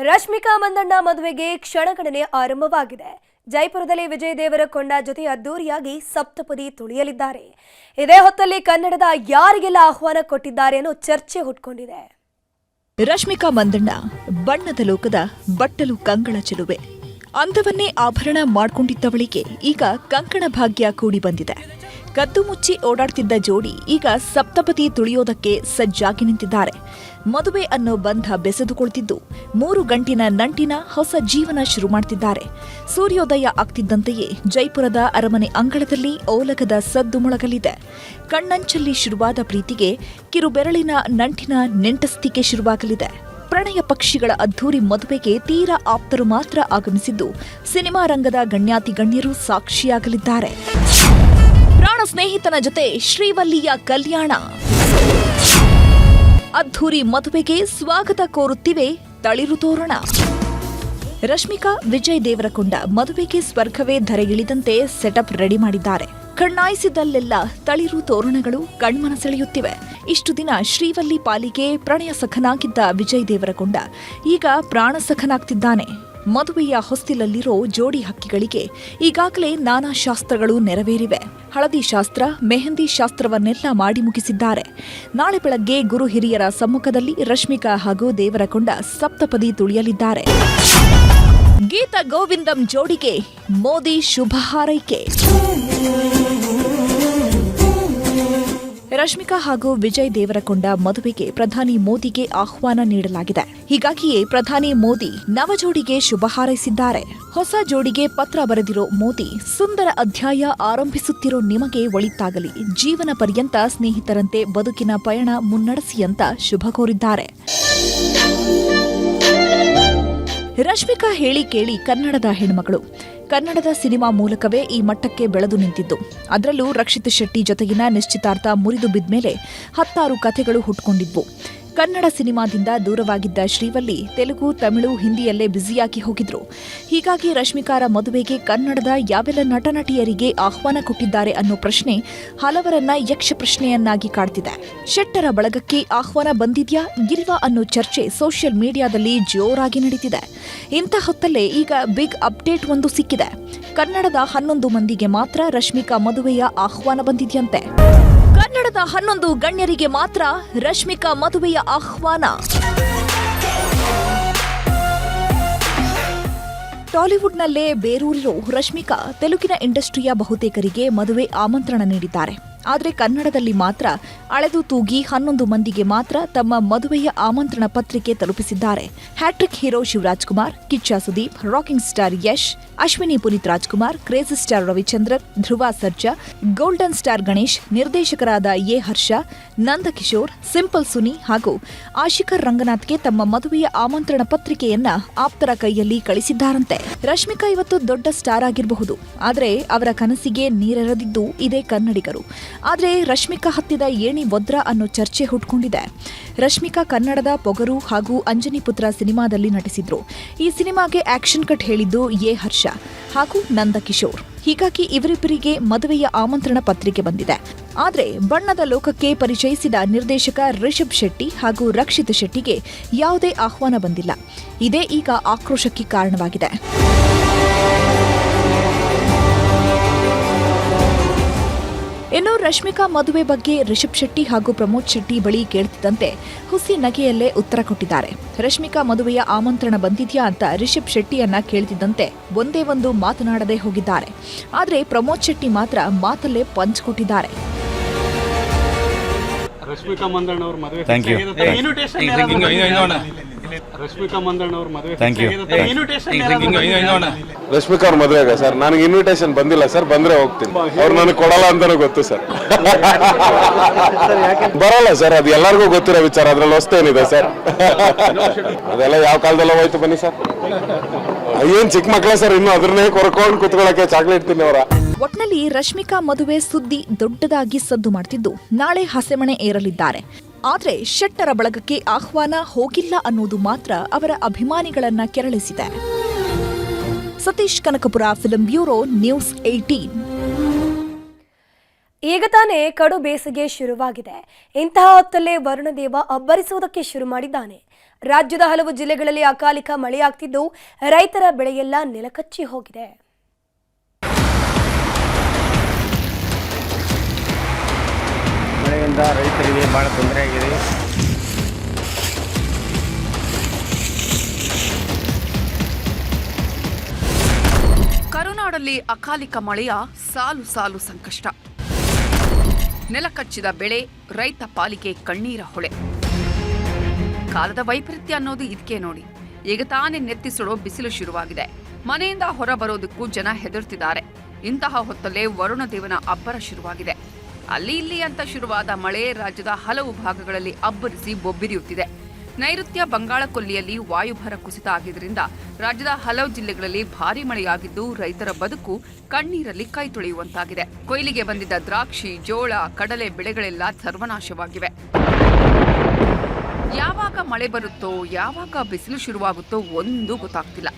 ರಶ್ಮಿಕಾ ಮಂದಣ್ಣ ಮದುವೆಗೆ ಕ್ಷಣಗಣನೆ ಆರಂಭವಾಗಿದೆ. ಜೈಪುರದಲ್ಲಿ ವಿಜಯ್ ದೇವರಕೊಂಡ ಜೊತೆ ಅದ್ದೂರಿಯಾಗಿ ಸಪ್ತಪದಿ ತುಳಿಯಲಿದ್ದಾರೆ. ಇದೇ ಹೊತ್ತಲ್ಲಿ ಕನ್ನಡದ ಯಾರಿಗೆಲ್ಲ ಆಹ್ವಾನ ಕೊಟ್ಟಿದ್ದಾರೆ ಅನ್ನೋ ಚರ್ಚೆ ಹುಟ್ಕೊಂಡಿದೆ. ರಶ್ಮಿಕಾ ಮಂದಣ್ಣ ಬಣ್ಣದ ಲೋಕದ ಬಟ್ಟಲು ಕಂಗಳ ಚೆಲುವೆ. ಅಂದವನ್ನೇ ಆಭರಣ ಮಾಡಿಕೊಂಡಿದ್ದವಳಿಗೆ ಈಗ ಕಂಕಣ ಭಾಗ್ಯ ಕೂಡಿ ಬಂದಿದೆ. ಕದ್ದು ಮುಚ್ಚಿ ಓಡಾಡ್ತಿದ್ದ ಜೋಡಿ ಈಗ ಸಪ್ತಪದಿ ತುಳಿಯೋದಕ್ಕೆ ಸಜ್ಜಾಗಿ ನಿಂತಿದ್ದಾರೆ. ಮದುವೆ ಅನ್ನೋ ಬಂಧ ಬೆಸೆದುಕೊಳ್ತಿದ್ದು 3 ಗಂಟಿನ ನಂಟಿನ ಹೊಸ ಜೀವನ ಶುರು ಮಾಡ್ತಿದ್ದಾರೆ. ಸೂರ್ಯೋದಯ ಆಗ್ತಿದ್ದಂತೆಯೇ ಜೈಪುರದ ಅರಮನೆ ಅಂಗಳದಲ್ಲಿ ಓಲಗದ ಸದ್ದು ಮೊಳಗಲಿದೆ. ಕಣ್ಣಂಚಲ್ಲಿ ಶುರುವಾದ ಪ್ರೀತಿಗೆ ಕಿರುಬೆರಳಿನ ನಂಟಿನ ನೆಂಟಸ್ತಿಕೆ ಶುರುವಾಗಲಿದೆ. ಪ್ರಣಯ ಪಕ್ಷಿಗಳ ಅದ್ಧೂರಿ ಮದುವೆಗೆ ತೀರಾ ಆಪ್ತರು ಮಾತ್ರ ಆಗಮಿಸಿದ್ದು ಸಿನಿಮಾ ರಂಗದ ಗಣ್ಯಾತಿ ಗಣ್ಯರು ಸಾಕ್ಷಿಯಾಗಲಿದ್ದಾರೆ. ಪ್ರಾಣ ಸ್ನೇಹಿತನ ಜೊತೆ ಶ್ರೀವಲ್ಲಿಯ ಕಲ್ಯಾಣ. ಅದ್ಧೂರಿ ಮದುವೆಗೆ ಸ್ವಾಗತ ಕೋರುತ್ತಿವೆ ತಳಿರು ತೋರಣ. ರಶ್ಮಿಕಾ ವಿಜಯ್ ದೇವರಕೊಂಡ ಮದುವೆಗೆ ಸ್ವರ್ಗವೇ ಧರೆಗಿಳಿದಂತೆ ಸೆಟಪ್ ರೆಡಿ ಮಾಡಿದ್ದಾರೆ. ಕಣ್ಣಾಯಿಸಿದಲ್ಲೆಲ್ಲ ತಳಿರು ತೋರಣಗಳು ಕಣ್ಮನ ಸೆಳೆಯುತ್ತಿವೆ. ಇಷ್ಟು ದಿನ ಶ್ರೀವಲ್ಲಿ ಪಾಲಿಗೆ ಪ್ರಣಯ ಸಖನಾಗಿದ್ದ ವಿಜಯ್ ದೇವರಕೊಂಡ ಈಗ ಪ್ರಾಣ ಸಖನಾಗ್ತಿದ್ದಾನೆ. ಮದುವೆಯ ಹೊಸ್ತಿಲಲ್ಲಿರೋ ಜೋಡಿ ಹಕ್ಕಿಗಳಿಗೆ ಈಗಾಗಲೇ ನಾನಾ ಶಾಸ್ತ್ರಗಳು ನೆರವೇರಿವೆ. ಹಳದಿ ಶಾಸ್ತ್ರ, ಮೆಹಂದಿ ಶಾಸ್ತ್ರವನ್ನೆಲ್ಲ ಮಾಡಿ ಮುಗಿಸಿದ್ದಾರೆ. ನಾಳೆ ಬೆಳಗ್ಗೆ ಗುರು ಹಿರಿಯರ ಸಮ್ಮುಖದಲ್ಲಿ ರಶ್ಮಿಕಾ ಹಾಗೂ ದೇವರಕೊಂಡ ಸಪ್ತಪದಿ ತುಳಿಯಲಿದ್ದಾರೆ. ಗೀತ ಗೋವಿಂದಂ ಜೋಡಿಗೆ ಮೋದಿ ಶುಭ ಹಾರೈಕೆ. ರಶ್ಮಿಕಾ ಹಾಗೂ ವಿಜಯ್ ದೇವರಕೊಂಡ ಮದುವೆಗೆ ಪ್ರಧಾನಿ ಮೋದಿಗೆ ಆಹ್ವಾನ ನೀಡಲಾಗಿದೆ. ಹೀಗಾಗಿಯೇ ಪ್ರಧಾನಿ ಮೋದಿ ನವ ಜೋಡಿಗೆ ಶುಭ ಹಾರೈಸಿದ್ದಾರೆ. ಹೊಸ ಜೋಡಿಗೆ ಪತ್ರ ಬರೆದಿರೋ ಮೋದಿ, ಸುಂದರ ಅಧ್ಯಾಯ ಆರಂಭಿಸುತ್ತಿರೋ ನಿಮಗೆ ಒಳಿತಾಗಲಿ, ಜೀವನ ಪರ್ಯಂತ ಸ್ನೇಹಿತರಂತೆ ಬದುಕಿನ ಪಯಣ ಮುನ್ನಡೆಸಿ ಅಂತ ಶುಭ ಕೋರಿದ್ದಾರೆ. ರಶ್ಮಿಕಾ ಹೇಳಿ ಕೇಳಿ ಕನ್ನಡದ ಹೆಣ್ಮಗಳು. ಕನ್ನಡದ ಸಿನಿಮಾ ಮೂಲಕವೇ ಈ ಮಟ್ಟಕ್ಕೆ ಬೆಳೆದು ನಿಂತಿದ್ದು. ಅದರಲ್ಲೂ ರಕ್ಷಿತ್ ಶೆಟ್ಟಿ ಜೊತೆಗಿನ ನಿಶ್ಚಿತಾರ್ಥ ಮುರಿದು ಬಿದ್ಮೇಲೆ 10 ಕಥೆಗಳು ಹುಟ್ಕೊಂಡಿದ್ವು. ಕನ್ನಡ ಸಿನಿಮಾದಿಂದ ದೂರವಾಗಿದ್ದ ಶ್ರೀವಲ್ಲಿ ತೆಲುಗು, ತಮಿಳು, ಹಿಂದಿಯಲ್ಲೇ ಬ್ಯುಸಿಯಾಗಿ ಹೋಗಿದ್ರು. ಹೀಗಾಗಿ ರಶ್ಮಿಕಾರ ಮದುವೆಗೆ ಕನ್ನಡದ ಯಾವೆಲ್ಲ ನಟನಟಿಯರಿಗೆ ಆಹ್ವಾನ ಕೊಟ್ಟಿದ್ದಾರೆ ಅನ್ನೋ ಪ್ರಶ್ನೆ ಹಲವರನ್ನ ಯಕ್ಷ ಪ್ರಶ್ನೆಯನ್ನಾಗಿ ಕಾಡ್ತಿದೆ. ಶೆಟ್ಟರ ಬಳಗಕ್ಕೆ ಆಹ್ವಾನ ಬಂದಿದ್ಯಾ ಇಲ್ವಾ ಅನ್ನೋ ಚರ್ಚೆ ಸೋಷಿಯಲ್ ಮೀಡಿಯಾದಲ್ಲಿ ಜೋರಾಗಿ ನಡೀತಿದೆ. ಇಂಥ ಹೊತ್ತಲ್ಲೇ ಈಗ ಬಿಗ್ ಅಪ್ಡೇಟ್ ಒಂದು ಸಿಕ್ಕಿದೆ. ಕನ್ನಡದ 11 ಮಂದಿಗೆ ಮಾತ್ರ ರಶ್ಮಿಕಾ ಮದುವೆಯ ಆಹ್ವಾನ ಬಂದಿದ್ಯಂತೆ. ಕನ್ನಡದ 11 ಗಣ್ಯರಿಗೆ ಮಾತ್ರ ರಶ್ಮಿಕಾ ಮದುವೆಯ ಆಹ್ವಾನ. ಟಾಲಿವುಡ್ನಲ್ಲೇ ಬೇರೂರಿರೋ ರಶ್ಮಿಕಾ ತೆಲುಗಿನ ಇಂಡಸ್ಟ್ರಿಯ ಬಹುತೇಕರಿಗೆ ಮದುವೆ ಆಮಂತ್ರಣ ನೀಡಿದ್ದಾರೆ. ಆದರೆ ಕನ್ನಡದಲ್ಲಿ ಮಾತ್ರ ಅಳೆದು ತೂಗಿ 11 ಮಂದಿಗೆ ಮಾತ್ರ ತಮ್ಮ ಮದುವೆಯ ಆಮಂತ್ರಣ ಪತ್ರಿಕೆ ತಲುಪಿಸಿದ್ದಾರೆ. Hat-trick hero Shivaraj Kumar, Kichcha Sudeep, rocking star Yash, Ashwini Puneeth Rajkumar, crazy star Ravichandran, Dhruva Sarja, golden star Ganesh, ನಿರ್ದೇಶಕರಾದ ಎ ಹರ್ಷ, ನಂದಕಿಶೋರ್, ಸಿಂಪಲ್ ಸುನಿ ಹಾಗೂ ಆಶಿಕರ್ ರಂಗನಾಥ್ಗೆ ತಮ್ಮ ಮದುವೆಯ ಆಮಂತ್ರಣ ಪತ್ರಿಕೆಯನ್ನ ಆಪ್ತರ ಕೈಯಲ್ಲಿ ಕಳಿಸಿದ್ದಾರಂತೆ. ರಶ್ಮಿಕಾ ಇವತ್ತು ದೊಡ್ಡ ಸ್ಟಾರ್ ಆಗಿರಬಹುದು, ಆದರೆ ಅವರ ಕನಸಿಗೆ ನೀರೆರೆದಿದ್ದು ಇದೇ ಕನ್ನಡಿಗರು. ಆದರೆ ರಶ್ಮಿಕಾ ಹತ್ತಿದ ಏಣಿ ವದ್ರ ಅನ್ನೋ ಚರ್ಚೆ ಹುಟ್ಕೊಂಡಿದೆ. ರಶ್ಮಿಕಾ ಕನ್ನಡದ ಪೊಗರು ಹಾಗೂ ಅಂಜನಿ ಪುತ್ರ ಸಿನಿಮಾದಲ್ಲಿ ನಟಿಸಿದ್ರು. ಈ ಸಿನಿಮಾಗೆ ಆಕ್ಷನ್ ಕಟ್ ಹೇಳಿದ್ದು ಎ ಹರ್ಷ ಹಾಗೂ ನಂದಕಿಶೋರ್. ಹೀಗಾಗಿ ಇವರಿಬ್ಬರಿಗೆ ಮದುವೆಯ ಆಮಂತ್ರಣ ಪತ್ರಿಕೆ ಬಂದಿದೆ. ಆದರೆ ಬಣ್ಣದ ಲೋಕಕ್ಕೆ ಪರಿಚಯಿಸಿದ ನಿರ್ದೇಶಕ ರಿಷಬ್ ಶೆಟ್ಟಿ ಹಾಗೂ ರಕ್ಷಿತ್ ಶೆಟ್ಟಿಗೆ ಯಾವುದೇ ಆಹ್ವಾನ ಬಂದಿಲ್ಲ. ಇದೇ ಈಗ ಆಕ್ರೋಶಕ್ಕೆ ಕಾರಣವಾಗಿದೆ. ಇನ್ನು ರಶ್ಮಿಕಾ ಮದುವೆ ಬಗ್ಗೆ ರಿಷಬ್ ಶೆಟ್ಟಿ ಹಾಗೂ ಪ್ರಮೋದ್ ಶೆಟ್ಟಿ ಬಳಿ ಕೇಳ್ತಿದ್ದಂತೆ ಹುಸಿ ನಗೆಯಲ್ಲೇ ಉತ್ತರ ಕೊಟ್ಟಿದ್ದಾರೆ. ರಶ್ಮಿಕಾ ಮದುವೆಯ ಆಮಂತ್ರಣ ಬಂದಿದ್ಯಾ ಅಂತ ರಿಷಬ್ ಶೆಟ್ಟಿಯನ್ನ ಕೇಳ್ತಿದ್ದಂತೆ ಒಂದೇ ಒಂದು ಮಾತನಾಡದೆ ಹೋಗಿದ್ದಾರೆ. ಆದರೆ ಪ್ರಮೋದ್ ಶೆಟ್ಟಿ ಮಾತ್ರ ಮಾತಲ್ಲೇ ಪಂಚ್ ಕೊಟ್ಟಿದ್ದಾರೆ. ರಶ್ಮಿಕಾ ಮಂದಣ್ಣ ಅವ್ರ ಮದುವೆ ರಶ್ಮಿಕಾ ಮಂದಣ್ಣ ಅವ್ರ ಮದುವೆ ರಶ್ಮಿಕಾ ಅವ್ರ ಮದುವೆಗ ಸರ್ ನನಗೆ ಇನ್ವಿಟೇಷನ್ ಬಂದಿಲ್ಲ ಸರ್. ಬಂದ್ರೆ ಹೋಗ್ತೀನಿ. ಅವ್ರು ನನಗೆ ಕೊಡಲ್ಲ ಅಂತಾನು ಗೊತ್ತು ಸರ್. ಬರಲ್ಲ ಸರ್, ಅದು ಎಲ್ಲರಿಗೂ ಗೊತ್ತಿರೋ ವಿಚಾರ. ಅದ್ರಲ್ಲಿ ಹೊಸ್ತೇನಿದೆ ಸರ್? ಅದೆಲ್ಲ ಯಾವ ಕಾಲದಲ್ಲ ಹೋಯ್ತು. ಬನ್ನಿ ಸರ್. ಏನ್ ಚಿಕ್ಕ ಮಕ್ಕಳ ಸರ್, ಇನ್ನು ಅದ್ರನ್ನೇ ಕೊರ್ಕೊಂಡು ಕುತ್ಕೊಳಕ್ಕೆ ಚಾಕ್ಲೇಟ್ ತಿನ್ನೋರ. ಒಟ್ನಲ್ಲಿ ರಶ್ಮಿಕಾ ಮದುವೆ ಸುದ್ದಿ ದೊಡ್ಡದಾಗಿ ಸದ್ದು ಮಾಡ್ತಿದ್ದು ನಾಳೆ ಹಸೆಮಣೆ ಏರಲಿದ್ದಾರೆ. ಆದರೆ ಶೆಟ್ಟರ ಬಳಗಕ್ಕೆ ಆಹ್ವಾನ ಹೋಗಿಲ್ಲ ಅನ್ನೋದು ಮಾತ್ರ ಅವರ ಅಭಿಮಾನಿಗಳನ್ನ ಕೆರಳಿಸಿದೆ. Satish Kanakapura, film bureau, news 18. ಈಗ ತಾನೇ ಕಡು ಬೇಸಿಗೆ ಶುರುವಾಗಿದೆ. ಇಂತಹ ಹೊತ್ತಲ್ಲೇ ವರುಣದೇವ ಅಬ್ಬರಿಸುವುದಕ್ಕೆ ಶುರು ಮಾಡಿದ್ದಾನೆ. ರಾಜ್ಯದ ಹಲವು ಜಿಲ್ಲೆಗಳಲ್ಲಿ ಅಕಾಲಿಕ ಮಳೆಯಾಗ್ತಿದ್ದು ರೈತರ ಬೆಳೆಯೆಲ್ಲ ನೆಲಕಚ್ಚಿ ಹೋಗಿದೆ. ಮಳೆಯಿಂದ ರೈತರಿಗೆ ಬಹಳ ತೊಂದರೆ ಆಗಿದೆ. ಕರುನಾಡಲ್ಲಿ ಅಕಾಲಿಕ ಮಳೆಯ ಸಾಲು ಸಾಲು ಸಂಕಷ್ಟ. ನೆಲಕಚ್ಚಿದ ಬೆಳೆ, ರೈತ ಪಾಲಿಗೆ ಕಣ್ಣೀರ ಹೊಳೆ. ಕಾಲದ ವೈಪರೀತ್ಯ ಅನ್ನೋದು ಇದಕ್ಕೆ ನೋಡಿ. ಈಗ ತಾನೇ ನೆತ್ತಿಸುಡೋ ಬಿಸಿಲು ಶುರುವಾಗಿದೆ. ಮನೆಯಿಂದ ಹೊರ ಬರೋದಕ್ಕೂ ಜನ ಹೆದರ್ತಿದ್ದಾರೆ. ಇಂತಹ ಹೊತ್ತಲ್ಲೇ ವರುಣ ದೇವನ ಅಬ್ಬರ ಶುರುವಾಗಿದೆ. ಅಲ್ಲಿ ಇಲ್ಲಿ ಅಂತ ಶುರುವಾದ ಮಳೆ ರಾಜ್ಯದ ಹಲವು ಭಾಗಗಳಲ್ಲಿ ಅಬ್ಬರಿಸಿ ಬೊಬ್ಬಿರಿಯುತ್ತಿದೆ. ನೈಋತ್ಯ ಬಂಗಾಳ ಕೊಲ್ಲಿಯಲ್ಲಿ ವಾಯುಭಾರ ಕುಸಿತ ಆಗಿದ್ದರಿಂದ ರಾಜ್ಯದ ಹಲವು ಜಿಲ್ಲೆಗಳಲ್ಲಿ ಭಾರೀ ಮಳೆಯಾಗಿದ್ದು ರೈತರ ಬದುಕು ಕಣ್ಣೀರಲ್ಲಿ ಕೈ ತೊಳೆಯುವಂತಾಗಿದೆ. ಕೊಯ್ಲಿಗೆ ಬಂದಿದ್ದ ದ್ರಾಕ್ಷಿ, ಜೋಳ, ಕಡಲೆ ಬೆಳೆಗಳೆಲ್ಲ ಸರ್ವನಾಶವಾಗಿವೆ. ಯಾವಾಗ ಮಳೆ ಬರುತ್ತೋ, ಯಾವಾಗ ಬಿಸಿಲು ಶುರುವಾಗುತ್ತೋ ಒಂದು ಗೊತ್ತಾಗ್ತಿಲ್ಲ.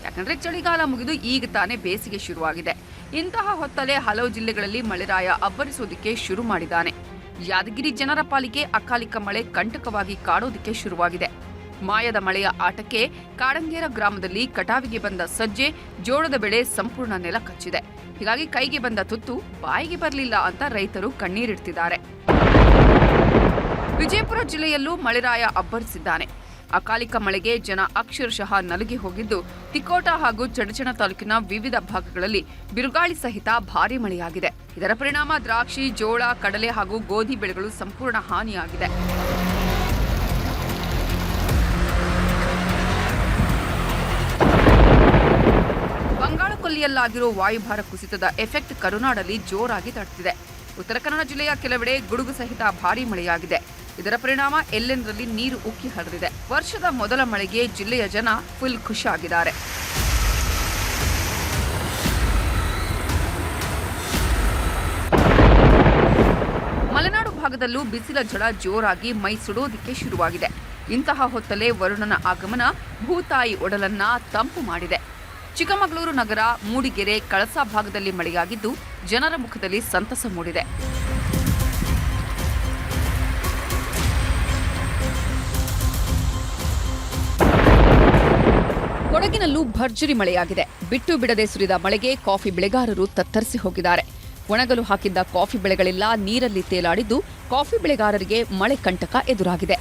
ಯಾಕಂದ್ರೆ ಚಳಿಗಾಲ ಮುಗಿದು ಈಗ ತಾನೇ ಬೇಸಿಗೆ ಶುರುವಾಗಿದೆ. ಇಂತಹ ಹೊತ್ತಲ್ಲೇ ಹಲವು ಜಿಲ್ಲೆಗಳಲ್ಲಿ ಮಳೆರಾಯ ಅಬ್ಬರಿಸೋದಕ್ಕೆ ಶುರು ಮಾಡಿದ್ದಾನೆ. ಯಾದಗಿರಿ ಜನರ ಪಾಲಿಗೆ ಅಕಾಲಿಕ ಮಳೆ ಕಂಟಕವಾಗಿ ಕಾಡೋದಕ್ಕೆ ಶುರುವಾಗಿದೆ. ಮಾಯದ ಮಳೆಯ ಆಟಕ್ಕೆ ಕಾಡಂಗೇರ ಗ್ರಾಮದಲ್ಲಿ ಕಟಾವಿಗೆ ಬಂದ ಸಜ್ಜೆ, ಜೋಳದ ಬೆಳೆ ಸಂಪೂರ್ಣ ನೆಲ ಕಚ್ಚಿದೆ. ಹೀಗಾಗಿ ಕೈಗೆ ಬಂದ ತುತ್ತು ಬಾಯಿಗೆ ಬರಲಿಲ್ಲ ಅಂತ ರೈತರು ಕಣ್ಣೀರಿಡ್ತಿದ್ದಾರೆ. ವಿಜಯಪುರ ಜಿಲ್ಲೆಯಲ್ಲೂ ಮಳೆರಾಯ ಅಬ್ಬರಿಸಿದ್ದಾನೆ. ಅಕಾಲಿಕ ಮಳೆಗೆ ಜನ ಅಕ್ಷರಶಃ ನಲುಗಿ ಹೋಗಿದ್ದು, ತಿಕೋಟ ಹಾಗೂ ಚಡಚಣ ತಾಲೂಕಿನ ವಿವಿಧ ಭಾಗಗಳಲ್ಲಿ ಬಿರುಗಾಳಿ ಸಹಿತ ಭಾರೀ ಮಳೆಯಾಗಿದೆ. ಇದರ ಪರಿಣಾಮ ದ್ರಾಕ್ಷಿ, ಜೋಳ, ಕಡಲೆ ಹಾಗೂ ಗೋಧಿ ಬೆಳೆಗಳು ಸಂಪೂರ್ಣ ಹಾನಿಯಾಗಿದೆ. ಬಂಗಾಳಕೊಲ್ಲಿಯಲ್ಲಾಗಿರೋ ವಾಯುಭಾರ ಕುಸಿತದ ಎಫೆಕ್ಟ್ ಕರುನಾಡಲ್ಲಿ ಜೋರಾಗಿ ತಟ್ಟುತ್ತಿದೆ. ಉತ್ತರ ಕನ್ನಡ ಜಿಲ್ಲೆಯ ಕೆಲವೆಡೆ ಗುಡುಗು ಸಹಿತ ಭಾರೀ ಮಳೆಯಾಗಿದೆ. ಇದರ ಪರಿಣಾಮ ಎಲ್ಲೆಂದರಲ್ಲಿ ನೀರು ಉಕ್ಕಿ ಹರಿದಿದೆ. ವರ್ಷದ ಮೊದಲ ಮಳೆಗೆ ಜಿಲ್ಲೆಯ ಜನ ಫುಲ್ ಖುಷಿಯಾಗಿದ್ದಾರೆ. ಮಲೆನಾಡು ಭಾಗದಲ್ಲೂ ಬಿಸಿಲ ಝಳ ಜೋರಾಗಿ ಮೈ ಸುಡೋದಿಕ್ಕೆ ಶುರುವಾಗಿದೆ. ಇಂತಹ ಹೊತ್ತಲ್ಲೇ ವರುಣನ ಆಗಮನ ಭೂತಾಯಿ ಒಡಲನ್ನ ತಂಪು ಮಾಡಿದೆ. ಚಿಕ್ಕಮಗಳೂರು ನಗರ, ಮೂಡಿಗೆರೆ, ಕಳಸಾ ಭಾಗದಲ್ಲಿ ಮಳೆಯಾಗಿದ್ದು ಜನರ ಮುಖದಲ್ಲಿ ಸಂತಸ ಮೂಡಿದೆ. ಕೊಡಗಿನಲ್ಲೂ ಭರ್ಜರಿ ಮಳೆಯಾಗಿದೆ. ಬಿಟ್ಟು ಬಿಡದೆ ಸುರಿದ ಮಳೆಗೆ ಕಾಫಿ ಬೆಳೆಗಾರರು ತತ್ತರಿಸಿ ಹೋಗಿದ್ದಾರೆ. ಒಣಗಲು ಹಾಕಿದ್ದ ಕಾಫಿ ಬೆಳೆಗಳೆಲ್ಲ ನೀರಲ್ಲಿ ತೇಲಾಡಿದ್ದು ಕಾಫಿ ಬೆಳೆಗಾರರಿಗೆ ಮಳೆ ಕಂಟಕ ಎದುರಾಗಿದೆ.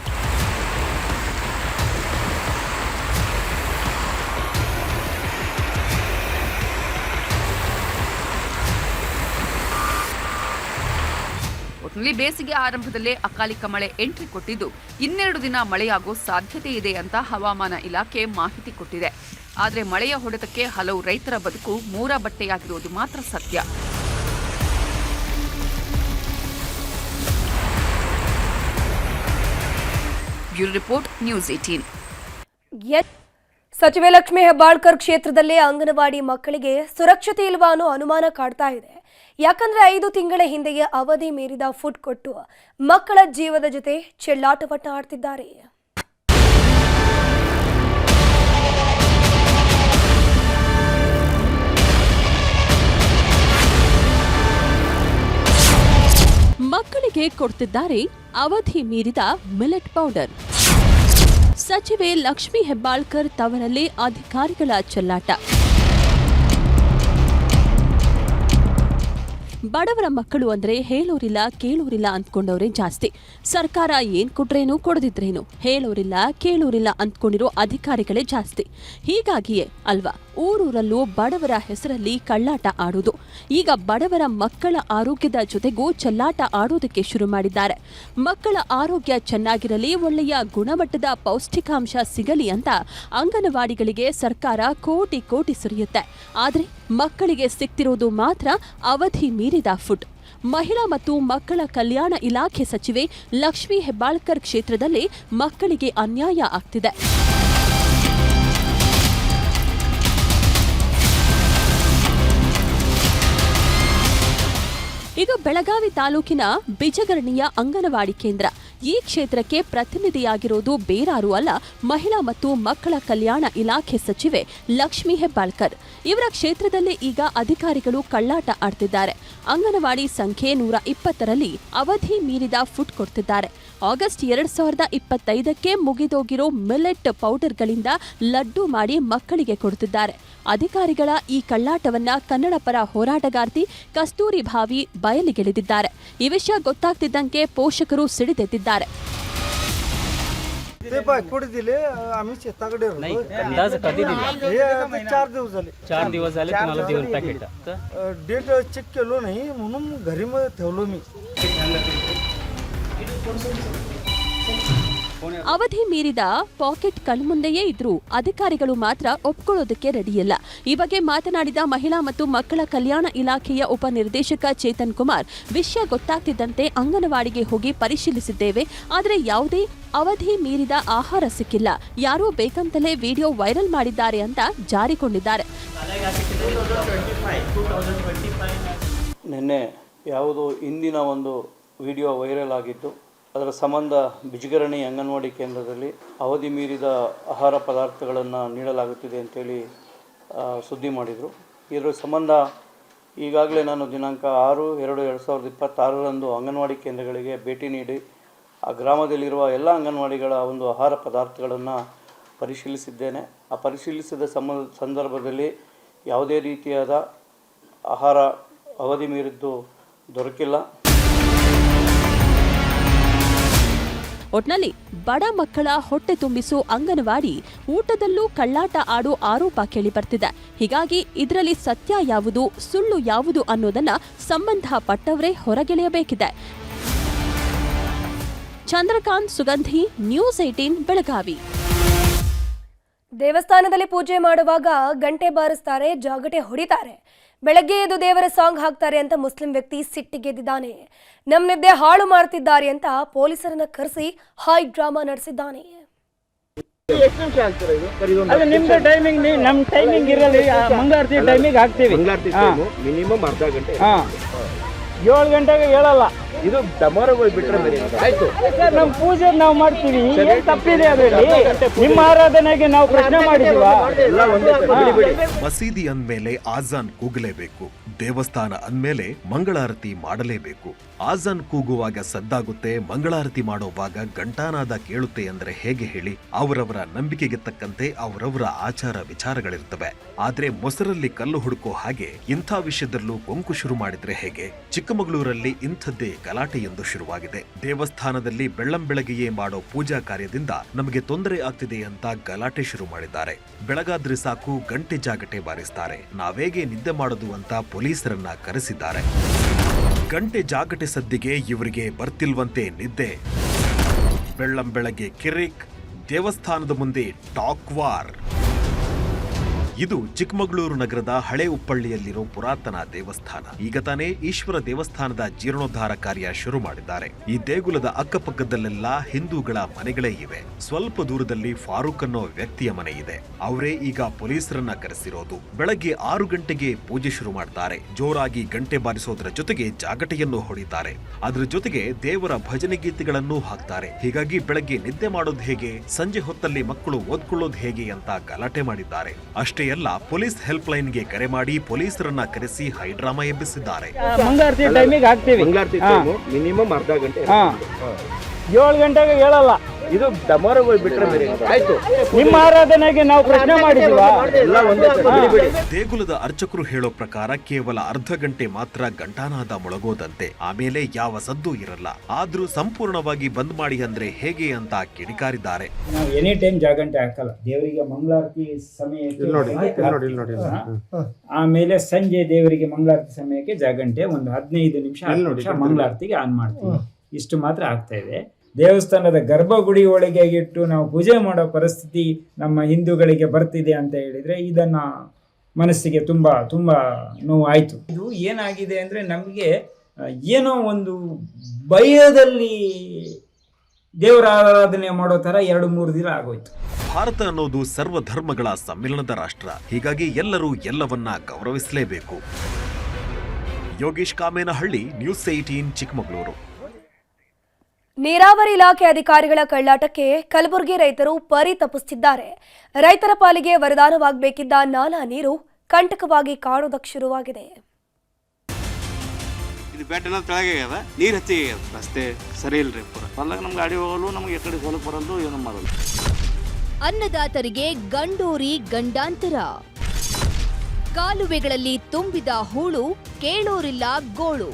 ಒಟ್ಟಿನಲ್ಲಿ ಬೇಸಿಗೆ ಆರಂಭದಲ್ಲೇ ಅಕಾಲಿಕ ಮಳೆ ಎಂಟ್ರಿ ಕೊಟ್ಟಿದ್ದು 2 ದಿನ ಮಳೆಯಾಗೋ ಸಾಧ್ಯತೆ ಇದೆ ಅಂತ ಹವಾಮಾನ ಇಲಾಖೆ ಮಾಹಿತಿ ಕೊಟ್ಟಿದೆ. ಆದರೆ ಮಳೆಯ ಹೊಡೆತಕ್ಕೆ ಹಲವು ರೈತರ ಬದುಕು ಮೂರ ಬಟ್ಟೆಯಾಗಿರುವುದು ಮಾತ್ರ ಸತ್ಯ. Bureau report, news 18. ಸಚಿವೆ ಲಕ್ಷ್ಮೀ ಹೆಬ್ಬಾಳ್ಕರ್ ಕ್ಷೇತ್ರದಲ್ಲೇ ಅಂಗನವಾಡಿ ಮಕ್ಕಳಿಗೆ ಸುರಕ್ಷತೆ ಇಲ್ವಾ ಅನ್ನೋ ಅನುಮಾನ ಕಾಡ್ತಾ ಇದೆ. ಯಾಕಂದ್ರೆ 5 ತಿಂಗಳ ಹಿಂದೆಯೇ ಅವಧಿ ಮೀರಿದ ಫುಡ್ ಕೊಟ್ಟು ಮಕ್ಕಳ ಜೀವದ ಜೊತೆ ಚೆಲ್ಲಾಟವಟ ಆಡ್ತಿದ್ದಾರೆ. ಮಕ್ಕಳಿಗೆ ಕೊಡ್ತಿದ್ದಾರೆ ಅವಧಿ ಮೀರಿದ ಮಿಲೆಟ್ ಪೌಡರ್. ಸಚಿವೆ ಲಕ್ಷ್ಮೀ ಹೆಬ್ಬಾಳ್ಕರ್ ತವರಲ್ಲಿ ಅಧಿಕಾರಿಗಳ ಚೆಲ್ಲಾಟ. ಬಡವರ ಮಕ್ಕಳು ಅಂದ್ರೆ ಹೇಳೋರಿಲ್ಲ ಕೇಳೋರಿಲ್ಲ ಅಂದ್ಕೊಂಡವ್ರೆ ಜಾಸ್ತಿ. ಸರ್ಕಾರ ಏನ್ ಕೊಟ್ರೇನು ಕೊಡದಿದ್ರೇನು, ಹೇಳೋರಿಲ್ಲ ಕೇಳೋರಿಲ್ಲ ಅಂದ್ಕೊಂಡಿರೋ ಅಧಿಕಾರಿಗಳೇ ಜಾಸ್ತಿ. ಹೀಗಾಗಿಯೇ ಅಲ್ವಾ ಊರೂರಲ್ಲೂ ಬಡವರ ಹೆಸರಲ್ಲಿ ಕಳ್ಳಾಟ ಆಡೋದು. ಈಗ ಬಡವರ ಮಕ್ಕಳ ಆರೋಗ್ಯದ ಜೊತೆಗೂ ಚೆಲ್ಲಾಟ ಆಡೋದಕ್ಕೆ ಶುರು ಮಾಡಿದ್ದಾರೆ. ಮಕ್ಕಳ ಆರೋಗ್ಯ ಚೆನ್ನಾಗಿರಲಿ, ಒಳ್ಳೆಯ ಗುಣಮಟ್ಟದ ಪೌಷ್ಟಿಕಾಂಶ ಸಿಗಲಿ ಅಂತ ಅಂಗನವಾಡಿಗಳಿಗೆ ಸರ್ಕಾರ ಕೋಟಿ ಕೋಟಿ ಸುರಿಯುತ್ತೆ. ಆದ್ರೆ ಮಕ್ಕಳಿಗೆ ಸಿಗ್ತಿರೋದು ಮಾತ್ರ ಅವಧಿ ಮೀರಿದ ಫುಡ್. ಮಹಿಳಾ ಮತ್ತು ಮಕ್ಕಳ ಕಲ್ಯಾಣ ಇಲಾಖೆ ಸಚಿವೆ ಲಕ್ಷ್ಮೀ ಹೆಬ್ಬಾಳ್ಕರ್ ಕ್ಷೇತ್ರದಲ್ಲಿ ಮಕ್ಕಳಿಗೆ ಅನ್ಯಾಯ ಆಗ್ತಿದೆ. ಇದು ಬೆಳಗಾವಿ ತಾಲೂಕಿನ ಬಿಜಗರಣಿಯ ಅಂಗನವಾಡಿ ಕೇಂದ್ರ. ಈ ಕ್ಷೇತ್ರಕ್ಕೆ ಪ್ರತಿನಿಧಿಯಾಗಿರೋದು ಬೇರಾರೂ ಅಲ್ಲ, ಮಹಿಳಾ ಮತ್ತು ಮಕ್ಕಳ ಕಲ್ಯಾಣ ಇಲಾಖೆ ಸಚಿವೆ ಲಕ್ಷ್ಮೀ ಹೆಬ್ಬಾಳ್ಕರ್. ಇವರ ಕ್ಷೇತ್ರದಲ್ಲಿ ಈಗ ಅಧಿಕಾರಿಗಳು ಕಳ್ಳಾಟ ಆಡ್ತಿದ್ದಾರೆ. ಅಂಗನವಾಡಿ ಸಂಖ್ಯೆ 120ರಲ್ಲಿ ಅವಧಿ ಮೀರಿದ ಫುಡ್ ಕೊಡ್ತಿದ್ದಾರೆ. ಆಗಸ್ಟ್ 2025ಕ್ಕೆ ಮುಗಿದೋಗಿರೋ ಮಿಲೆಟ್ ಪೌಡರ್ಗಳಿಂದ ಲಡ್ಡು ಮಾಡಿ ಮಕ್ಕಳಿಗೆ ಕೊಡುತ್ತಿದ್ದಾರೆ. ಅಧಿಕಾರಿಗಳ ಈ ಕಳ್ಳಾಟವನ್ನ ಕನ್ನಡ ಪರ ಹೋರಾಟಗಾರ್ತಿ ಕಸ್ತೂರಿ ಭಾವಿ ಬಯಲಿಗೆಳೆದಿದ್ದಾರೆ. ಈ ವಿಷಯ ಗೊತ್ತಾಗ್ತಿದ್ದಂತೆ ಪೋಷಕರು ಸಿಡಿದೆದ್ದಿದ್ದಾರೆ. ते कुठे दिले आम्ही शेताकडे अंदाज कधी दिला? 4 दिवस झाले. 4 दिवस झाले तुम्हाला देऊन पॅकेट. डेट चेक केलो नाही म्हणून घरी मध्ये ठेवलो मी. ಅವಧಿ ಮೀರಿದ ಪಾಕೆಟ್ ಕಣ್ಮುಂದೆಯೇ ಇದ್ರೂ ಅಧಿಕಾರಿಗಳು ಮಾತ್ರ ಒಪ್ಕೊಳ್ಳೋದಕ್ಕೆ ರೆಡಿಯಿಲ್ಲ. ಈ ಬಗ್ಗೆ ಮಾತನಾಡಿದ ಮಹಿಳಾ ಮತ್ತು ಮಕ್ಕಳ ಕಲ್ಯಾಣ ಇಲಾಖೆಯ ಉಪನಿರ್ದೇಶಕ ಚೇತನ್ ಕುಮಾರ್, ವಿಷಯ ಗೊತ್ತಾಗ್ತಿದ್ದಂತೆ ಅಂಗನವಾಡಿಗೆ ಹೋಗಿ ಪರಿಶೀಲಿಸಿದ್ದೇವೆ, ಆದರೆ ಯಾವುದೇ ಅವಧಿ ಮೀರಿದ ಆಹಾರ ಸಿಕ್ಕಿಲ್ಲ. ಯಾರೋ ಬೇಕಂತಲೇ ವಿಡಿಯೋ ವೈರಲ್ ಮಾಡಿದ್ದಾರೆ ಅಂತ ಜಾರಿಕೊಂಡಿದ್ದಾರೆ. ನಿನ್ನೆ ಯಾವುದೋ ಇಂದಿನ ಒಂದು ವಿಡಿಯೋ ವೈರಲ್ ಆಗಿತ್ತು. ಅದರ ಸಂಬಂಧ ಬಿಜಿಗರಣಿ ಅಂಗನವಾಡಿ ಕೇಂದ್ರದಲ್ಲಿ ಅವಧಿ ಮೀರಿದ ಆಹಾರ ಪದಾರ್ಥಗಳನ್ನು ನೀಡಲಾಗುತ್ತಿದೆ ಅಂತೇಳಿ ಸುದ್ದಿ ಮಾಡಿದರು. ಇದರ ಸಂಬಂಧ ಈಗಾಗಲೇ ನಾನು ದಿನಾಂಕ 6/2/2026 ಅಂಗನವಾಡಿ ಕೇಂದ್ರಗಳಿಗೆ ಭೇಟಿ ನೀಡಿ ಆ ಗ್ರಾಮದಲ್ಲಿರುವ ಎಲ್ಲ ಅಂಗನವಾಡಿಗಳ ಒಂದು ಆಹಾರ ಪದಾರ್ಥಗಳನ್ನು ಪರಿಶೀಲಿಸಿದ್ದೇನೆ. ಆ ಪರಿಶೀಲಿಸಿದ ಸಂದರ್ಭದಲ್ಲಿ ಯಾವುದೇ ರೀತಿಯಾದ ಆಹಾರ ಅವಧಿ ಮೀರಿದ್ದು ದೊರಕಿಲ್ಲ. ಒಟ್ನಲ್ಲಿ ಬಡ ಮಕ್ಕಳ ಹೊಟ್ಟೆ ತುಂಬಿಸೋ ಅಂಗನವಾಡಿ ಊಟದಲ್ಲೂ ಕಳ್ಳಾಟ ಆಡೋ ಆರೋಪ ಕೇಳಿಬರ್ತಿದೆ. ಹೀಗಾಗಿ ಇದರಲ್ಲಿ ಸತ್ಯ ಯಾವುದು ಸುಳ್ಳು ಯಾವುದು ಅನ್ನೋದನ್ನ ಸಂಬಂಧಪಟ್ಟವರೇ ಹೊರಗೆಳೆಯಬೇಕಿದೆ. ಚಂದ್ರಕಾಂತ್ ಸುಗಂಧಿ, ನ್ಯೂಸ್ 18 ಬೆಳಗಾವಿ. ದೇವಸ್ಥಾನದಲ್ಲಿ ಪೂಜೆ ಮಾಡುವಾಗ ಗಂಟೆ ಬಾರಿಸ್ತಾರೆ, ಜಾಗಟೆ ಹೊಡಿತಾರೆ. ಬೆಳಗ್ಗೆ ಎದ್ದು ದೇವರ ಸಾಂಗ್ ಹಾಕ್ತಾರೆ ಅಂತ ಮುಸ್ಲಿಂ ವ್ಯಕ್ತಿ ಸಿಟ್ಟಿಗೆದ್ದಿದ್ದಾನೆ. ನಮ್ಮ ನಿದ್ದೆ ಹಾಳು ಮಾಡ್ತಿದ್ದಾರೆ ಅಂತ ಪೊಲೀಸರನ್ನ ಕರೆಸಿ ಹೈ ಡ್ರಾಮಾ ನಡೆಸಿದ್ದಾನೆ. ನಿಮ್ದು ಟೈಮಿಂಗ್ ನಮ್ಮ ಟೈಮಿಂಗ್ ಇರಲಿ. ಮಂಗಳಾರತಿ ಟೈಮಿಗೆ ಹಾಕ್ತೀವಿ. ಮಿನಿಮಮ್ ಅರ್ಧ ಗಂಟೆ. 7 ಗಂಟೆಗೆ ಹೇಳಲ್ಲ. ಇದು ಡಮಾರಿಗೆ ಹೋಗ್ಬಿಟ್ರೆ ಆಯ್ತು ಸರ್, ನಮ್ಮ ಪೂಜೆ ನಾವು ಮಾಡ್ತೀವಿ. ಏನ್ ತಪ್ಪಿದೆ ಅದರಲ್ಲಿ? ನಿಮ್ಮ ಆರಾಧನೆಗೆ ನಾವು ಪ್ರಶ್ನೆ ಮಾಡಿದ್ವಾ? ಮಸೀದಿ ಅಂದ್ಮೇಲೆ ಆಜಾನ್ ಕೂಗಲೇಬೇಕು, ದೇವಸ್ಥಾನ ಅಂದ್ಮೇಲೆ ಮಂಗಳಾರತಿ ಮಾಡಲೇಬೇಕು. ಆಜಾನ್ ಕೂಗುವಾಗ ಸದ್ದಾಗುತ್ತೆ, ಮಂಗಳಾರತಿ ಮಾಡೋವಾಗ ಗಂಟಾನಾದ ಕೇಳುತ್ತೆ ಅಂದ್ರೆ ಹೇಗೆ ಹೇಳಿ? ಅವರವರ ನಂಬಿಕೆಗೆ ತಕ್ಕಂತೆ ಅವರವರ ಆಚಾರ ವಿಚಾರಗಳಿರ್ತವೆ. ಆದ್ರೆ ಮೊಸರಲ್ಲಿ ಕಲ್ಲು ಹುಡುಕೋ ಹಾಗೆ ಇಂಥ ವಿಷಯದಲ್ಲೂ ಕೊಂಕು ಶುರು ಮಾಡಿದ್ರೆ ಹೇಗೆ? ಚಿಕ್ಕಮಗಳೂರಲ್ಲಿ ಇಂಥದ್ದೇ ಗಲಾಟೆಯೊಂದು ಶುರುವಾಗಿದೆ. ದೇವಸ್ಥಾನದಲ್ಲಿ ಬೆಳ್ಳಂಬೆಳಗ್ಗೆಯೇ ಮಾಡೋ ಪೂಜಾ ಕಾರ್ಯದಿಂದ ನಮಗೆ ತೊಂದರೆ ಆಗ್ತಿದೆ ಅಂತ ಗಲಾಟೆ ಶುರು ಮಾಡಿದ್ದಾರೆ. ಬೆಳಗಾದ್ರೆ ಸಾಕು ಗಂಟೆ ಜಾಗಟೆ ಬಾರಿಸ್ತಾರೆ. ನಾವೇಗೆ ನಿದ್ದೆ ಮಾಡೋದು ಅಂತ ಪೊಲೀಸರನ್ನ ಕರೆಸಿದ್ದಾರೆ. ಗಂಟೆ ಜಾಗಟೆ ಸದ್ದಿಗೆ ಇವರಿಗೆ ಬರ್ತಿಲ್ವಂತೆ ನಿದ್ದೆ. ಬೆಳ್ಳಂಬೆಳಗ್ಗೆ ಕಿರಿಕ್, ದೇವಸ್ಥಾನದ ಮುಂದೆ ಟಾಕ್ ವಾರ್. ಇದು ಚಿಕ್ಕಮಗಳೂರು ನಗರದ ಹಳೆ ಉಪ್ಪಳ್ಳಿಯಲ್ಲಿರೋ ಪುರಾತನ ದೇವಸ್ಥಾನ. ಈಗ ತಾನೇ ಈಶ್ವರ ದೇವಸ್ಥಾನದ ಜೀರ್ಣೋದ್ಧಾರ ಕಾರ್ಯ ಶುರು ಮಾಡಿದ್ದಾರೆ. ಈ ದೇಗುಲದ ಅಕ್ಕಪಕ್ಕದಲ್ಲೆಲ್ಲ ಹಿಂದೂಗಳ ಮನೆಗಳೇ ಇವೆ. ಸ್ವಲ್ಪ ದೂರದಲ್ಲಿ ಫಾರೂಕ್ ಅನ್ನೋ ವ್ಯಕ್ತಿಯ ಮನೆ ಇದೆ. ಅವರೇ ಈಗ ಪೊಲೀಸರನ್ನ ಕರೆಸಿರೋದು. ಬೆಳಗ್ಗೆ 6 ಗಂಟೆಗೆ ಪೂಜೆ ಶುರು ಮಾಡ್ತಾರೆ. ಜೋರಾಗಿ ಗಂಟೆ ಬಾರಿಸೋದ್ರ ಜೊತೆಗೆ ಜಾಗಟೆಯನ್ನು ಹೊಡಿತಾರೆ. ಅದ್ರ ಜೊತೆಗೆ ದೇವರ ಭಜನೆ ಗೀತೆಗಳನ್ನೂ ಹಾಕ್ತಾರೆ. ಹೀಗಾಗಿ ಬೆಳಗ್ಗೆ ನಿದ್ದೆ ಮಾಡೋದು ಹೇಗೆ, ಸಂಜೆ ಹೊತ್ತಲ್ಲಿ ಮಕ್ಕಳು ಓದ್ಕೊಳ್ಳೋದು ಹೇಗೆ ಅಂತ ಗಲಾಟೆ ಮಾಡಿದ್ದಾರೆ. ಅಷ್ಟೇ ಅಲ್ಲ, ಪೊಲೀಸ್ ಹೆಲ್ಪ್ ಲೈನ್ಗೆ ಕರೆ ಮಾಡಿ ಪೊಲೀಸರನ್ನ ಕರೆಸಿ ಹೈಡ್ರಾಮಾ ಎಬ್ಬಿಸಿದ್ದಾರೆ. ಮಂಗಳಾರತಿ ಟೈಮಿಗೆ ಹಾಕ್ತೀವಿ. ಮಿನಿಮಮ್ ಅರ್ಧ ಗಂಟೆ. 7 ಗಂಟೆಗೆ ಹೇಳಲ್ಲ. ಇದು ಡಮಾರಿಗೆ ಹೋಗ್ಬಿಟ್ರೆ ಆಯ್ತು. ನಿಮ್ಮ ಆರಾಧನೆಗೆ ನಾವು ಪ್ರಶ್ನೆ ಮಾಡಿದ್ವಾ? ದೇಗುಲದ ಅರ್ಚಕರು ಹೇಳೋ ಪ್ರಕಾರ ಕೇವಲ ಅರ್ಧ ಗಂಟೆ ಮಾತ್ರ ಗಂಟಾನಾದ ಮೊಳಗೋದಂತೆ. ಆಮೇಲೆ ಯಾವ ಸದ್ದು ಇರಲ್ಲ. ಆದ್ರೂ ಸಂಪೂರ್ಣವಾಗಿ ಬಂದ್ ಮಾಡಿ ಅಂದ್ರೆ ಹೇಗೆ ಅಂತ ಕಿಡಿಕಾರಿದ್ದಾರೆ. ನಾವು ಎನಿ ಟೈಮ್ ಜಾಗಂಟೆ ಹಾಕಲ್ಲ. ದೇವರಿಗೆ ಮಂಗಳಾರತಿ ಸಮಯಕ್ಕೆ ಆಮೇಲೆ ಸಂಜೆ ದೇವರಿಗೆ ಮಂಗಳಾರತಿ ಸಮಯಕ್ಕೆ ಜಾಗಂಟೆ ಒಂದು 15 ನಿಮಿಷ ಮಂಗಳಾರತಿಗೆ ಆನ್ ಮಾಡ್ತೀವಿ. ಇಷ್ಟು ಮಾತ್ರ ಆಗ್ತಾ ಇದೆ. ದೇವಸ್ಥಾನದ ಗರ್ಭಗುಡಿ ಒಳಗೆ ಇಟ್ಟು ನಾವು ಪೂಜೆ ಮಾಡೋ ಪರಿಸ್ಥಿತಿ ನಮ್ಮ ಹಿಂದೂಗಳಿಗೆ ಬರ್ತಿದೆ ಅಂತ ಹೇಳಿದ್ರೆ ಇದನ್ನ ಮನಸ್ಸಿಗೆ ತುಂಬಾ ತುಂಬಾ ನೋವು ಆಯ್ತು. ಇದು ಏನಾಗಿದೆ ಅಂದ್ರೆ ನಮಗೆ ಏನೋ ಒಂದು ಭಯದಲ್ಲಿ ದೇವರ ಆರಾಧನೆ ಮಾಡೋ ತರ 2-3 ದಿನ ಆಗೋಯ್ತು. ಭಾರತ ಅನ್ನೋದು ಸರ್ವ ಧರ್ಮಗಳ ಸಮ್ಮಿಲನದ ರಾಷ್ಟ್ರ. ಹೀಗಾಗಿ ಎಲ್ಲರೂ ಎಲ್ಲವನ್ನ ಗೌರವಿಸಲೇಬೇಕು. ಯೋಗೇಶ್ ಕಾಮೇನಹಳ್ಳಿ, ನ್ಯೂಸ್ 18 ಚಿಕ್ಕಮಗಳೂರು. ನೀರಾವರಿ ಇಲಾಖೆ ಅಧಿಕಾರಿಗಳ ಕಳ್ಳಾಟಕ್ಕೆ ಕಲಬುರಗಿ ರೈತರು ಪರಿತಪಿಸುತ್ತಿದ್ದಾರೆ. ರೈತರ ಪಾಲಿಗೆ ವರದಾನವಾಗಬೇಕಿದ್ದ ನಾಲಾ ನೀರು ಕಂಟಕವಾಗಿ ಕಾಣುವುದಕ್ಕೆ ಶುರುವಾಗಿದೆ. ಇದು ಬೆಡ್ ಅನ್ನೋದು ತೆಳಗೆ ಆಗ್ಯದ, ನೀರು ಹೆಚ್ಚಿಗೆ ಆಗ್ಯದ, ರಸ್ತೆ ಸರಿ ಇಲ್ರಿ ಪೂರ. ಹೊಲ್ದಾಗ ನಮ್ಗೆ ಗಾಡಿ ಹೋಗಲು, ನಮ್ಗೆ ಎಕಡೆ ಹೊಲಕ್ಕೆ ಬರಲು, ಏನು ಮಾಡಲ್ಲ. ಅನ್ನದಾತರಿಗೆ ಗಂಡೋರಿ ಗಂಡಾಂತರ. ಕಾಲುವೆಗಳಲ್ಲಿ ತುಂಬಿದ ಹೂಳು, ಕೇಳೋರಿಲ್ಲ ಗೋಳು.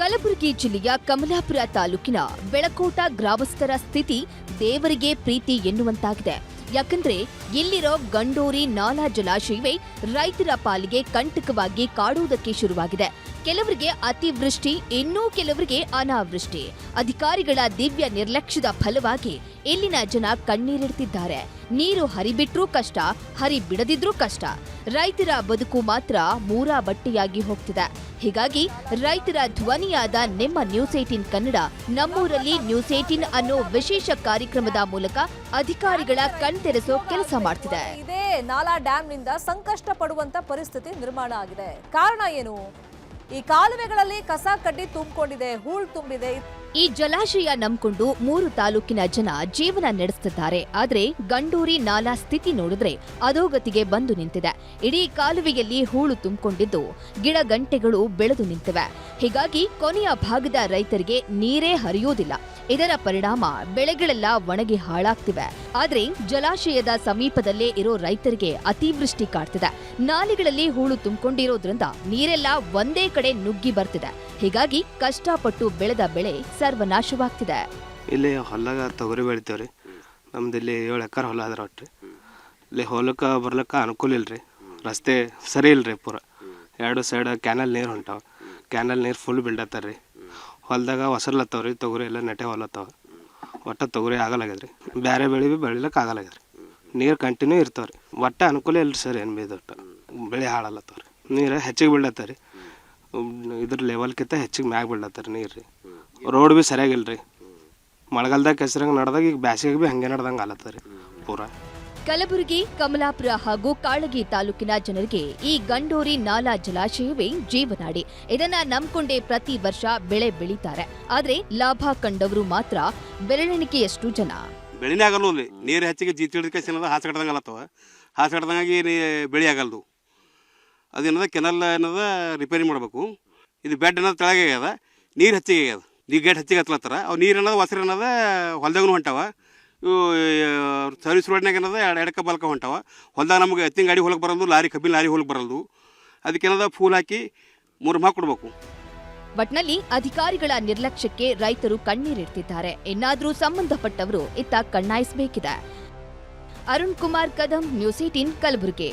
ಕಲಬುರಗಿ ಜಿಲ್ಲೆಯ ಕಮಲಾಪುರ ತಾಲೂಕಿನ ಬೆಳಕೋಟ ಗ್ರಾಮಸ್ಥರ ಸ್ಥಿತಿ ದೇವರಿಗೆ ಪ್ರೀತಿ ಎನ್ನುವಂತಾಗಿದೆ. ಯಾಕಂದ್ರೆ ಇಲ್ಲಿರೋ ಗಂಡೋರಿ ನಾಲಾ ಜಲಾಶಯವೇ ರೈತರ ಪಾಲಿಗೆ ಕಂಟಕವಾಗಿ ಕಾಡುವುದಕ್ಕೆ ಶುರುವಾಗಿದೆ. ಕೆಲವರಿಗೆ ಅತಿವೃಷ್ಟಿ, ಇನ್ನೂ ಕೆಲವರಿಗೆ ಅನಾವೃಷ್ಟಿ. ಅಧಿಕಾರಿಗಳ ದಿವ್ಯ ನಿರ್ಲಕ್ಷ್ಯದ ಫಲವಾಗಿ ಇಲ್ಲಿನ ಜನ ಕಣ್ಣೀರಿಡ್ತಿದ್ದಾರೆ. ನೀರು ಹರಿಬಿಟ್ರೂ ಕಷ್ಟ, ಹರಿಬಿಡದಿದ್ರೂ ಕಷ್ಟ. ರೈತರ ಬದುಕು ಮಾತ್ರ ಮೂರಾ ಬಟ್ಟೆಯಾಗಿ ಹೋಗ್ತಿದೆ. ಹೀಗಾಗಿ ರೈತರ ಧ್ವನಿಯಾದ ನಿಮ್ಮ ನ್ಯೂಸ್ 18 ಕನ್ನಡ ನಮ್ಮೂರಲ್ಲಿ ನ್ಯೂಸ್ 18 ಅನ್ನೋ ವಿಶೇಷ ಕಾರ್ಯಕ್ರಮದ ಮೂಲಕ ಅಧಿಕಾರಿಗಳ ಕಣ್ತೆರೆಸೋ ಕೆಲಸ ಮಾಡ್ತಿದೆ. ಇದೇ ನಾಲಾ ಡ್ಯಾಂನಿಂದ ಸಂಕಷ್ಟ ಪಡುವಂತ ಪರಿಸ್ಥಿತಿ ನಿರ್ಮಾಣ ಆಗಿದೆ. ಕಾರಣ ಏನು? ಈ ಕಾಲುವೆಗಳಲ್ಲಿ ಕಸ ಕಡ್ಡಿ ತುಂಬಿಕೊಂಡಿದೆ, ಹೂಳು ತುಂಬಿದೆ. ಈ ಜಲಾಶಯ ನಂಬಿಕೊಂಡು 3 ತಾಲೂಕಿನ ಜನ ಜೀವನ ನಡೆಸುತ್ತಿದ್ದಾರೆ. ಆದ್ರೆ ಗಂಡೂರಿ ನಾಲಾ ಸ್ಥಿತಿ ನೋಡಿದ್ರೆ ಅಧೋಗತಿಗೆ ಬಂದು ನಿಂತಿದೆ. ಇಡೀ ಕಾಲುವೆಯಲ್ಲಿ ಹೂಳು ತುಂಬಿಕೊಂಡಿದ್ದು ಗಿಡ ಗಂಟೆಗಳು ಬೆಳೆದು ನಿಂತಿವೆ. ಹೀಗಾಗಿ ಕೊನೆಯ ಭಾಗದ ರೈತರಿಗೆ ನೀರೇ ಹರಿಯೋದಿಲ್ಲ. ಇದರ ಪರಿಣಾಮ ಬೆಳೆಗಳೆಲ್ಲ ಒಣಗಿ ಹಾಳಾಗ್ತಿವೆ. ಆದ್ರೆ ಜಲಾಶಯದ ಸಮೀಪದಲ್ಲೇ ಇರೋ ರೈತರಿಗೆ ಅತಿವೃಷ್ಟಿ ಕಾಡ್ತಿದೆ. ನಾಲೆಗಳಲ್ಲಿ ಹೂಳು ತುಂಬಿಕೊಂಡಿರೋದ್ರಿಂದ ನೀರೆಲ್ಲ ಒಂದೇ ಕಡೆ ನುಗ್ಗಿ ಬರ್ತಿದೆ. ಹೀಗಾಗಿ ಕಷ್ಟಪಟ್ಟು ಬೆಳೆದ ಬೆಳೆ ಸರ್ವನಾಶವಾಗ್ತಿದೆ. ಇಲ್ಲಿ ಹೊಲದಾಗ ತೊಗರಿ ಬೆಳಿತೇವ್ರಿ. ನಮ್ದು ಇಲ್ಲಿ 7 ಎಕರೆ ಹೊಲ ಅದ್ರ ಒಟ್ಟು. ಇಲ್ಲಿ ಹೊಲಕ್ಕೆ ಬರ್ಲಿಕ್ಕೆ ಅನುಕೂಲ ಇಲ್ರಿ, ರಸ್ತೆ ಸರಿ ಇಲ್ರಿ ಪೂರ. 2 ಸೈಡ್ ಕ್ಯಾನಲ್ ನೀರು ಹೊಂಟಾವ. ಕ್ಯಾನಲ್ ನೀರು ಫುಲ್ ಬಿಲ್ಡತ್ತಾರ ರೀ. ಹೊಲದಾಗ ಹೊಸರ್ಲತ್ತವ್ರಿ, ತೊಗರಿ ಎಲ್ಲ ನೆಟ್ಟೆ ಹೊಲತ್ತಾವ. ಒಟ್ಟು ತೊಗರಿ ಆಗಲಾಗ್ಯದ್ರಿ. ಬೇರೆ ಬೆಳೆ ಭೀ ಬೆಳಿಲಿಕ್ಕೆ ಆಗಲಾಗ್ಯದ್ರಿ. ನೀರು ಕಂಟಿನ್ಯೂ ಇರ್ತಾವ್ರಿ. ಒಟ್ಟು ಅನುಕೂಲ ಇಲ್ರಿ ಸರ್, ಏನು ಬೀದ ಒಟ್ಟು ಬೆಳೆ ಹಾಳಲ್ಲತ್ತವ್ರಿ. ನೀರು ಹೆಚ್ಚಿಗೆ ಬೀಳತ್ತಾರ ರೀ. ಇದ್ರ ಲೆವೆಲ್ಕಿಂತ ಹೆಚ್ಚಿಗೆ ಮ್ಯಾಗ ಬೀಳತ್ತಾರ ನೀರು ರೀ. ರೋಡ್ ಭೀ ಸರಿಯಾಗಿಲ್ರಿ. ಮಳೆಗಾಲದಾಗ ಕೆಸರಂಗೆ ನಡೆದಾಗ ಈಗ ಬ್ಯಾಸಿಗೆ ಭೀ ಹಂಗೆ ನಡೆದಂಗೆ ಆಲತ್ತದ ರೀ ಪೂರ. ಕಲಬುರಗಿ, ಕಮಲಾಪುರ ಹಾಗೂ ಕಾಳಗಿ ತಾಲೂಕಿನ ಜನರಿಗೆ ಈ ಗಂಡೋರಿ ನಾಲಾ ಜಲಾಶಯವೇ ಜೀವನಾಡಿ. ಇದನ್ನ ನಂಬ್ಕೊಂಡೇ ಪ್ರತಿ ವರ್ಷ ಬೆಳೆ ಬೆಳೀತಾರೆ. ಆದ್ರೆ ಲಾಭ ಕಂಡವರು ಮಾತ್ರ ಬೆರಳೆಣಿಕೆಯಷ್ಟು ಜನ. ಬೆಳೆನೇ ಆಗಲ್ಲ, ನೀರು ಹೆಚ್ಚಿಗೆ ಜೀತಿಡ್ಕೆ ಹಾಸ ಕಡ್ದಂಗೆ ಅಲ್ಲತ್ತವ. ಹಾಸ ಕಡ್ದಂಗಾಗಿ ಬೆಳೆ ಆಗಲ್ದು. ಅದೇನದ ಕೆನಲ್ ಏನದ ರಿಪೇರಿ ಮಾಡಬೇಕು. ಇದು ಬೆಡ್ ಅನ್ನೋದು ತೆಳಗೆ ಆಗ್ಯದ, ನೀರು ಹೆಚ್ಚಿಗೆ ಆಗ್ಯದ. ಈಗ ಗೇಟ್ ಹೆಚ್ಚಿಗೆ ಹತ್ಲತ್ತಾರ. ಅವು ನೀರು ಅನ್ನೋದು ಹೊಸರು ಅನ್ನೋದ ಹೊಲ್ದಾಗೂ ಹೊಂಟಾವ. ಇವು ಸರ್ವಿಸ್ ರೋಡ್ನಾಗ ಏನದ ಎಡಕ ಬಲ್ಕ ಹೊಂಟಾವ. ಹೊಲ್ದಾಗ ನಮಗೆ ಎತ್ತಿನ ಗಾಡಿ ಹೊಲಕ್ಕೆ ಬರಲ್ದು, ಲಾರಿ ಕಬ್ಬಿನ ಲಾರಿ ಹೊಲಕ್ಕೆ ಬರಲ್ದು. ಅದಕ್ಕೇನದ ಫೂಲ್ ಹಾಕಿ 3 ಮಾ ಕೊಡ್ಬೇಕು. ಒಟ್ನಲ್ಲಿ ಅಧಿಕಾರಿಗಳ ನಿರ್ಲಕ್ಷ್ಯಕ್ಕೆ ರೈತರು ಕಣ್ಣೀರಿಡ್ತಿದ್ದಾರೆ. ಇನ್ನಾದ್ರೂ ಸಂಬಂಧಪಟ್ಟವರು ಇತ್ತ ಕಣ್ಣಾಯಿಸಬೇಕಿದೆ. ಅರುಣ್ ಕುಮಾರ್ ಕದಂ, ನ್ಯೂಸ್ 18 ಕಲಬುರಗಿ.